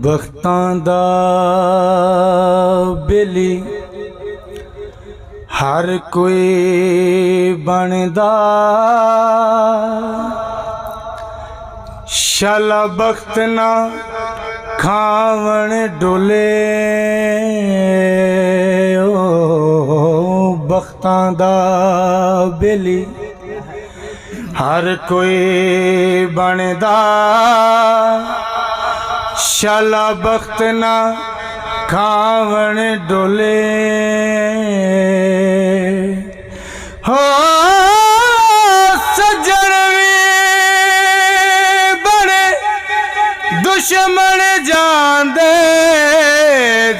बख्तां दा बेली हर कोई बनदा, शाला बख्त ना खावण डोले। ओ बख्तां दा बेली हर कोई बनदा, शाला बख्त ना खावण डोले। हो सज्जन भी बड़े दुश्मन जांदे,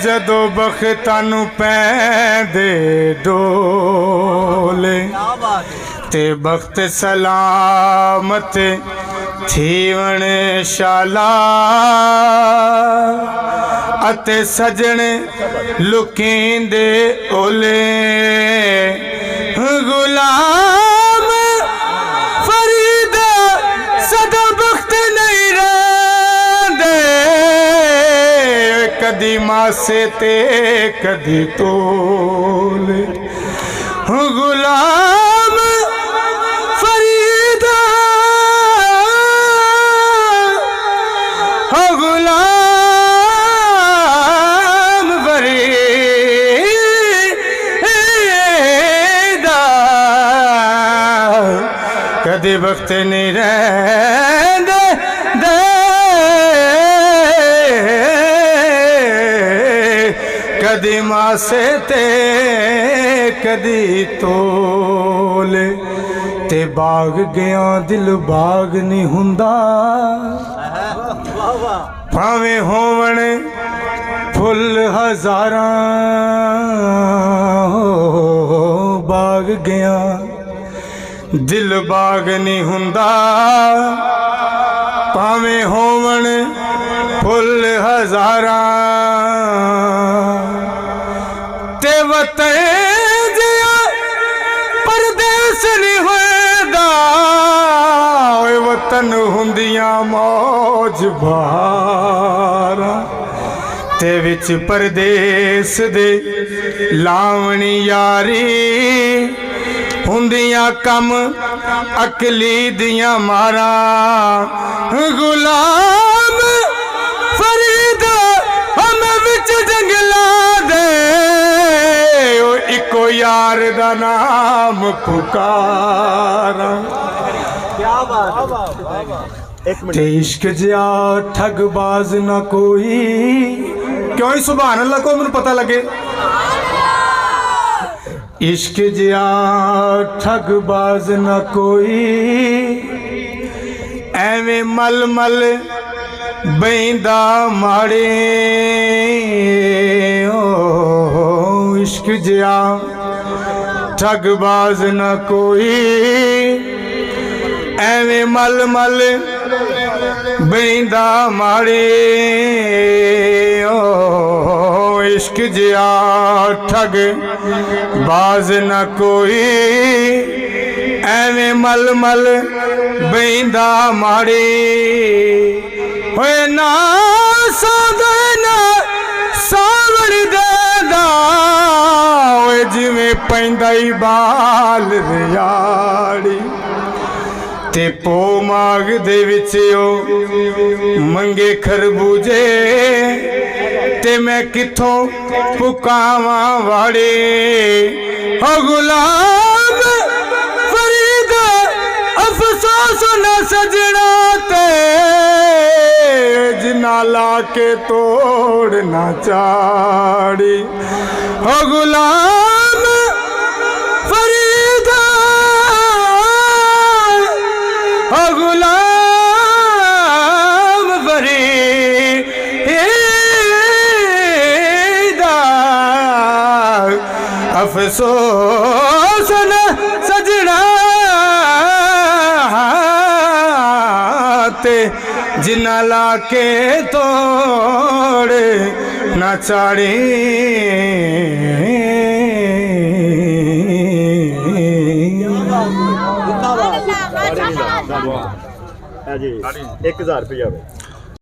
जदों बख्तां नूं पैंदे डोले। ते बख्त सलामत थीवण शाला, अते सजन लुकींदे ओले। गुलाम फरीद सदा बख्त नहीं रहिंदे, कदी मासे ते कदी तोले। गुलाम फरीद गुलाम फरीदा कदी वक्त नहीं रहंदे दे, कदी मासे ते कदी तोले। ते बाग गया दिल बाग नहीं हुंदा, भावें होवण फुल हजारां। बाग गया दिल बाग नहीं हुंदा, भावें होवण फुल हजारां। ते वतन जिया परदेस नहीं होंदा, वतन हुंदियां मौज भारा। ते विच परदेस दे लावणी यारी, हुंदियां कम अकली दियां मारा। गुलाम फरीद हम विच जंगला दे, इको यार दा नाम पुकारा। ते इश्क जिया ठगबाज ना कोई, क्यों ही सुभान अल्लाह को मैनू पता लगे। इश्क जिया ठगबाज ना कोई, एवें मल मल बहिंदा माड़े। ओ इश्क जिया ठगबाज ना कोई, एवें मल मल बहिंदा माड़े। ओ इश्क जिया ठग बाज न कोई, एवें मल मल बहिंदा माड़े। होए ना सौदा ना सावण देदा, होए जिवें पैंदा ही बाल रियाड़ी। ते पो माग दे विच ओ मंगे खरबूजे, ते मैं किथों पुकावां वाड़े। हो गुलाम फरीद अफसोस न सजना ते, जिन्ना के तोड़ ना चाड़ी हो गुलाम फरीदा हो गुलाम फरीदा अफसोस न सजना ते जिन्ना ला के तोड़ ना चाड़ी जी 1000 रुपया